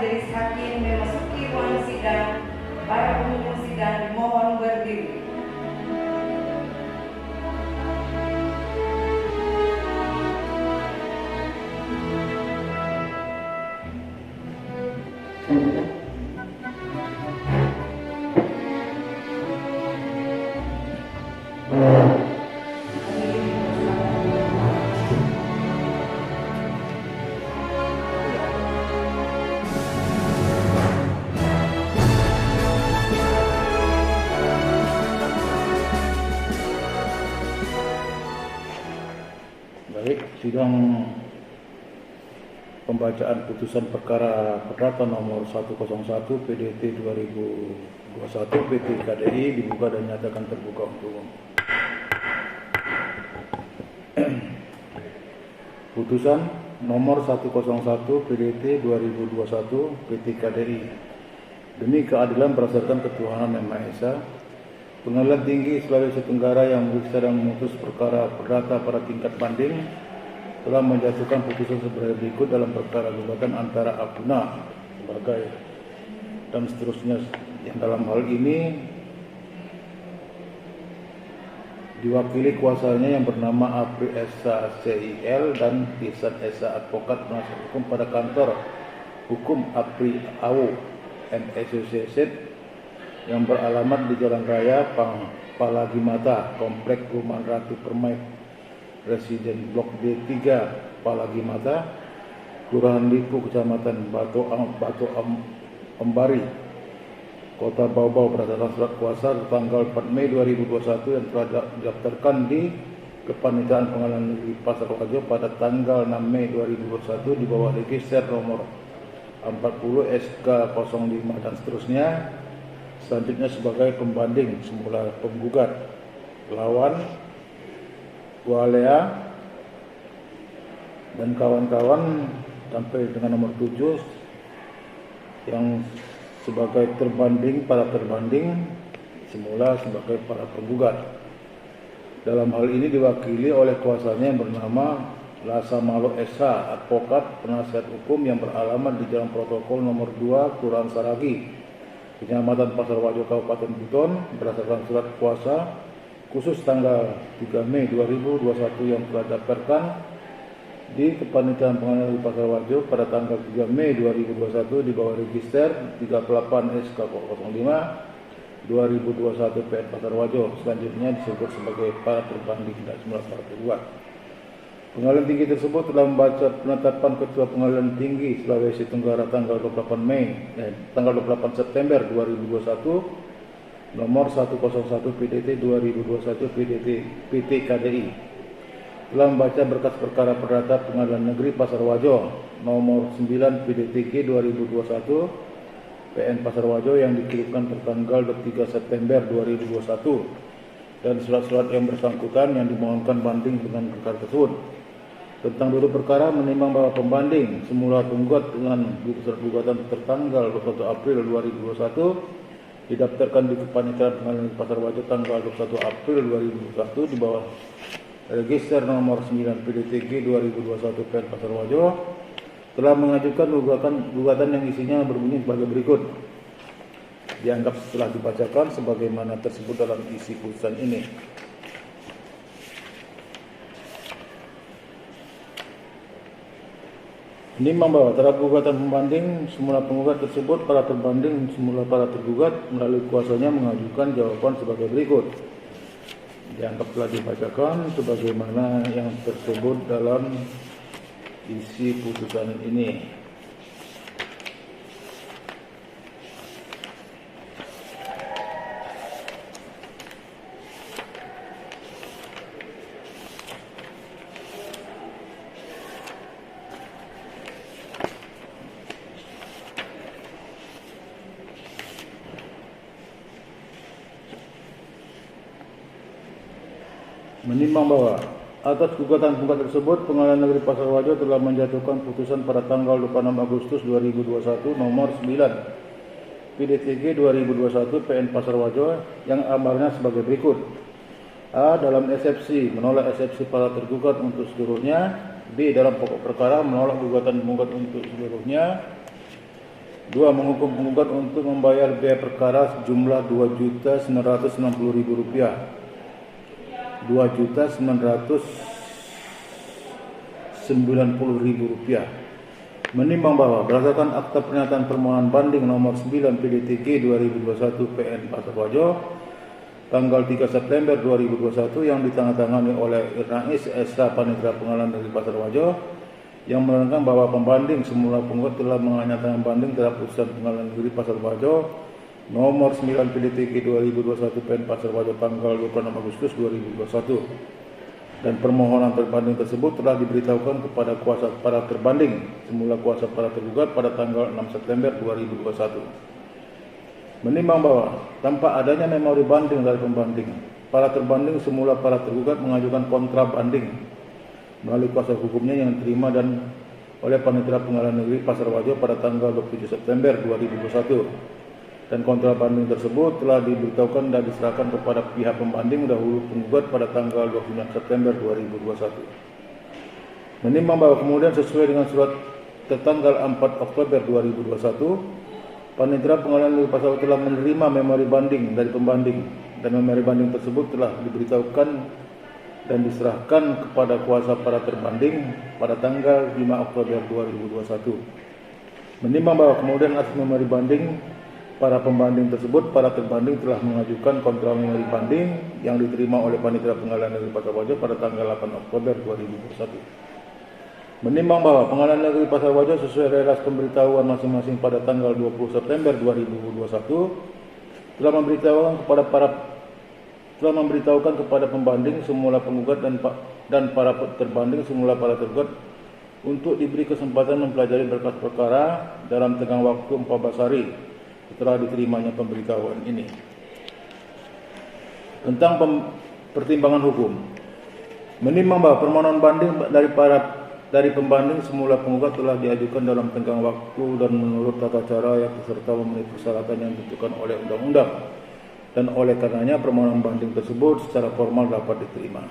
majelis hakim memasuki ruang sidang. Para pengunjung sidang dimohon berdiri. Baik, sidang pembacaan putusan perkara perdata nomor 101 PDT 2021 PT KDI dibuka dan nyatakan terbuka untuk umum. Putusan nomor 101 PDT 2021 PT KDI. Demi keadilan berdasarkan ketuhanan Yang Maha Esa, Pengadilan Tinggi Sulawesi Tenggara yang memeriksa dan memutus perkara perdata pada tingkat banding telah menjatuhkan putusan sebagai berikut dalam perkara gugatan antara Apuna sebagai dan seterusnya, yang dalam hal ini diwakili kuasanya yang bernama Apri Esa CIL dan Ihsan Esa Advokat Penasihat Hukum pada kantor hukum Apri AO and Associated yang beralamat di Jalan Raya Palagimata, Komplek Perumahan Ratu Permai, Residen Blok D3, Palagimata, Kelurahan Lipu, Kecamatan Batu Ambari, Kota Bau-Bau berdasarkan surat kuasa tanggal 4 Mei 2021 yang telah didaftarkan di Kepanitraan Pengadilan Negeri Pasar Wajo pada tanggal 6 Mei 2021 di bawah register nomor 40 SK 05 dan seterusnya. Selanjutnya sebagai pembanding, semula penggugat lawan Walea dan kawan-kawan sampai dengan nomor 7 yang sebagai terbanding, para terbanding semula sebagai para penggugat. Dalam hal ini diwakili oleh kuasanya yang bernama Lasa Malo Esa, Advokat Penasihat Hukum yang beralamat di Jalan Protokol nomor 2, Kelurahan Saragi, Kecamatan Pasar Wajo, Kabupaten Buton, berdasarkan surat kuasa khusus tanggal 3 Mei 2021 yang telah didaftarkan di Kepanitraan Pengadilan Negeri Pasar Wajo pada tanggal 3 Mei 2021 di bawah register 38 SK 05 2021 PN Pasar Wajo. Selanjutnya disebut sebagai para terbanding dan semula para penggugat. Pengadilan Tinggi tersebut telah membaca penetapan Ketua Pengadilan Tinggi Sulawesi Tenggara tanggal 28 September 2021 nomor 101 PDT 2021 PT KDI. Telah membaca berkas perkara perdata Pengadilan Negeri Pasar Wajo nomor 9 PDTG 2021 PN Pasar Wajo yang dikirimkan tertanggal 23 September 2021 dan surat-surat yang bersangkutan yang dimohonkan banding dengan perkara tersebut. Tentang duduk perkara, menimbang bahwa pembanding semula penggugat dengan surat gugatan tertanggal 21 April 2021 didaftarkan di Kepanitraan Pengadilan Negeri Pasar Wajo tanggal 21 April 2021 di bawah register nomor 9 PDTG 2021 PN Pasar Wajo telah mengajukan gugatan yang isinya berbunyi sebagai berikut. Dianggap telah dibacakan sebagaimana tersebut dalam isi putusan ini. Menimbang bahwa terhadap gugatan pembanding semula penggugat tersebut, para terbanding semula para tergugat melalui kuasanya mengajukan jawaban sebagai berikut. Dianggap telah dibacakan sebagaimana yang tersebut dalam isi putusan ini. Menimbang bahwa atas gugatan penggugat tersebut, Pengadilan Negeri Pasar Wajo telah menjatuhkan putusan pada tanggal 26 Agustus 2021 nomor 9 PDTG 2021 PN Pasar Wajo yang amarnya sebagai berikut. A. Dalam eksepsi, menolak eksepsi para tergugat untuk seluruhnya. B. Dalam pokok perkara, menolak gugatan penggugat untuk seluruhnya. 2. Menghukum penggugat untuk membayar biaya perkara sejumlah Rp2.960.000. Rp2.990.000. Menimbang bahwa berdasarkan akta pernyataan permohonan banding nomor 9 PDTG 2021 PN Pasar Wajo tanggal 3 September 2021 yang ditandatangani oleh Irnais SH Panitera Pengadilan Negeri Pasar Wajo yang menerangkan bahwa pembanding semula penggugat telah menyatakan banding terhadap putusan Pengadilan Negeri Pasar Wajo nomor 9 PDTG 2021 PN Pasar Wajo tanggal 26 Agustus 2021 dan permohonan terbanding tersebut telah diberitahukan kepada kuasa para terbanding semula kuasa para tergugat pada tanggal 6 September 2021. Menimbang bahwa tanpa adanya memori banding dari pembanding, para terbanding semula para tergugat mengajukan kontra banding melalui kuasa hukumnya yang diterima dan oleh Panitera Pengadilan Negeri Pasar Wajo pada tanggal 27 September 2021. Dan kontra banding tersebut telah diberitahukan dan diserahkan kepada pihak pembanding dahulu penggugat pada tanggal 29 September 2021. Menimbang bahwa kemudian sesuai dengan surat tertanggal 4 Oktober 2021, Panitera Pengadilan Negeri Pasar Wajo telah menerima memori banding dari pembanding dan memori banding tersebut telah diberitahukan dan diserahkan kepada kuasa para terbanding pada tanggal 5 Oktober 2021. Menimbang bahwa kemudian atas memori banding para pembanding tersebut, para terbanding telah mengajukan kontra memori banding yang diterima oleh Panitera Pengadilan Negeri Pasar Wajo pada tanggal 8 Oktober 2021. Menimbang bahwa Pengadilan Negeri Pasar Wajo sesuai relas pemberitahuan masing-masing pada tanggal 20 September 2021 telah memberitahukan kepada pembanding semula penggugat dan para terbanding semula para tergugat untuk diberi kesempatan mempelajari berkas perkara dalam tenggang waktu 14 hari setelah diterimanya pemberitahuan ini. Tentang pertimbangan hukum, menimbang bahwa permohonan banding dari pembanding semula penggugat telah diajukan dalam tenggang waktu dan menurut tata cara yang serta memenuhi persyaratan yang ditentukan oleh undang-undang, dan oleh karenanya permohonan banding tersebut secara formal dapat diterima.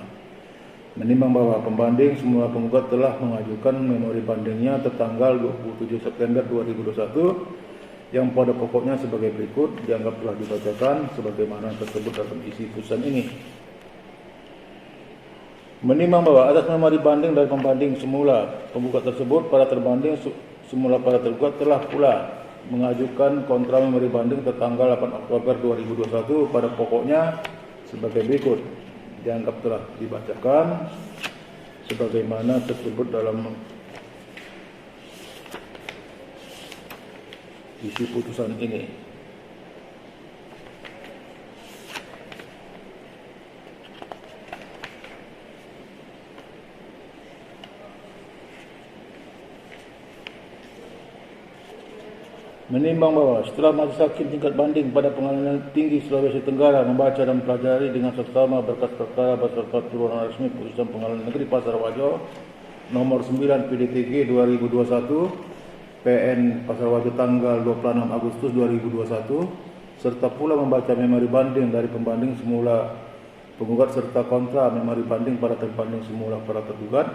Menimbang bahwa pembanding semula penggugat telah mengajukan memori bandingnya tertanggal 27 September 2021 yang pada pokoknya sebagai berikut dianggap telah dibacakan sebagaimana tersebut dalam isi putusan ini. Menimbang bahwa atas memori banding dari pembanding semula penggugat tersebut, para terbanding semula para tergugat telah pula mengajukan kontra memori banding tertanggal 8 Oktober 2021 pada pokoknya sebagai berikut dianggap telah dibacakan sebagaimana tersebut dalam isi putusan ini. Menimbang bahwa setelah majelis hakim tingkat banding pada Pengadilan Tinggi Sulawesi Tenggara membaca dan mempelajari dengan seksama berkas perkara beserta turunan resmi putusan Pengadilan Negeri Pasar Wajo nomor 9 PDTG 2021 PN Pasar Wajo tanggal 26 Agustus 2021 serta pula membaca memori banding dari pembanding semula penggugat serta kontra memori banding pada terbanding semula para tergugat,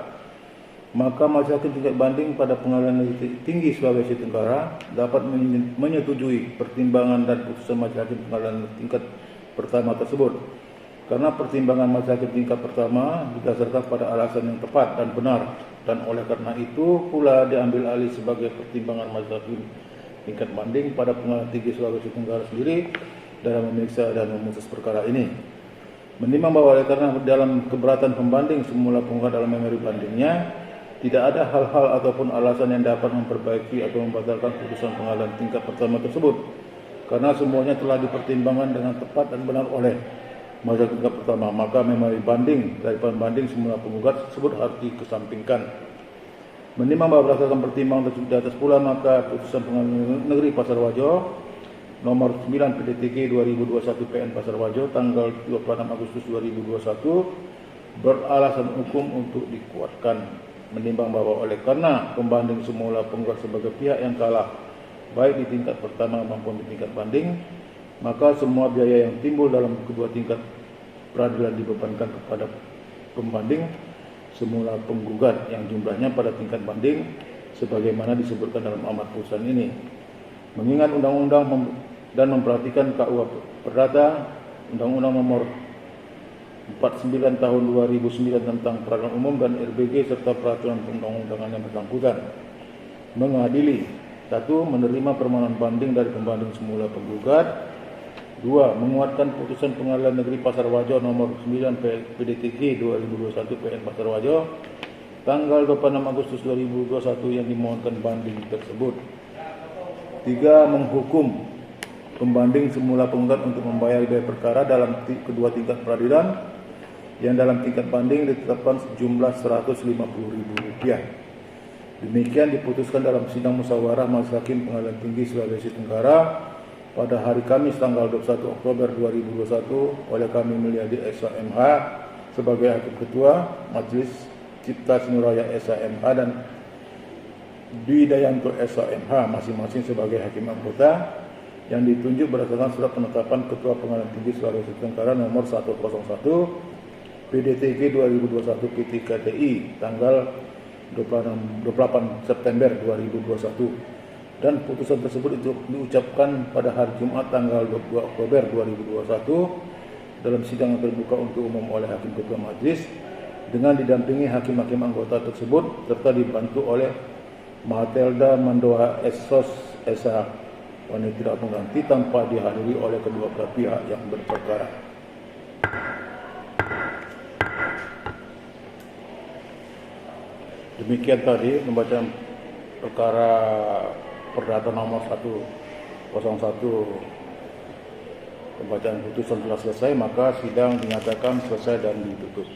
maka majelis hakim tingkat banding pada Pengadilan Negeri Tinggi Sulawesi Tenggara dapat menyetujui pertimbangan dan putusan majelis hakim pengadilan tingkat pertama tersebut karena pertimbangan majelis hakim tingkat pertama didasarkan pada alasan yang tepat dan benar, dan oleh karena itu pula diambil alih sebagai pertimbangan majelis hakim tingkat banding pada Pengadilan Tinggi Sulawesi Tenggara sendiri dalam memeriksa dan memutus perkara ini. Menimbang bahwa oleh karena dalam keberatan pembanding semula penggugat dalam memori bandingnya tidak ada hal-hal ataupun alasan yang dapat memperbaiki atau membatalkan putusan pengadilan tingkat pertama tersebut, karena semuanya telah dipertimbangkan dengan tepat dan benar oleh majelis tingkat pertama, maka memori banding dari pembanding semula penggugat tersebut harus dikesampingkan. Menimbang bahwa berdasarkan pertimbangan tersebut di atas pula, maka putusan Pengadilan Negeri Pasar Wajo nomor 9 PDTG 2021 PN Pasar Wajo tanggal 26 Agustus 2021 beralasan hukum untuk dikuatkan. Menimbang bahwa oleh karena pembanding semula penggugat sebagai pihak yang kalah baik di tingkat pertama maupun di tingkat banding, maka semua biaya yang timbul dalam kedua tingkat peradilan dibebankan kepada pembanding semula penggugat yang jumlahnya pada tingkat banding sebagaimana disebutkan dalam amar putusan ini. Mengingat undang-undang dan memperhatikan KUA Perdata, Undang-Undang Nomor 49 Tahun 2009 tentang Peradilan Umum dan RBG serta peraturan perundang-undangan yang bersangkutan, mengadili: 1. Menerima permohonan banding dari pembanding semula penggugat. 2. Menguatkan putusan Pengadilan Negeri Pasar Wajo nomor 9 PDTG 2021 PN Pasar Wajo tanggal 26 Agustus 2021 yang dimohonkan banding tersebut. 3. Menghukum pembanding semula penggugat untuk membayar biaya perkara dalam kedua tingkat peradilan yang dalam tingkat banding ditetapkan sejumlah Rp150.000. Demikian diputuskan dalam sidang musyawarah Majelis Hakim Pengadilan Tinggi Sulawesi Tenggara pada hari Kamis tanggal 21 Oktober 2021 oleh kami Mulyadi SHMH sebagai Hakim Ketua, Majelis Cipta Sinuraya SHMH dan Dwi Dayanto SHMH masing-masing sebagai Hakim Anggota yang ditunjuk berdasarkan surat penetapan Ketua Pengadilan Tinggi Sulawesi Tenggara nomor 101 PDTG 2021 PT-KDI tanggal 28 September 2021 dan putusan tersebut diucapkan pada hari Jumat tanggal 22 Oktober 2021 dalam sidang yang terbuka untuk umum oleh Hakim Ketua Majelis dengan didampingi hakim-hakim anggota tersebut serta dibantu oleh Mahatelda Mandoha Esos SH Wanita Pengganti tanpa dihadiri oleh kedua belah pihak yang berperkara. Demikian tadi pembacaan perkara perdata nomor 101. Pembacaan putusan telah selesai, maka sidang dinyatakan selesai dan ditutup.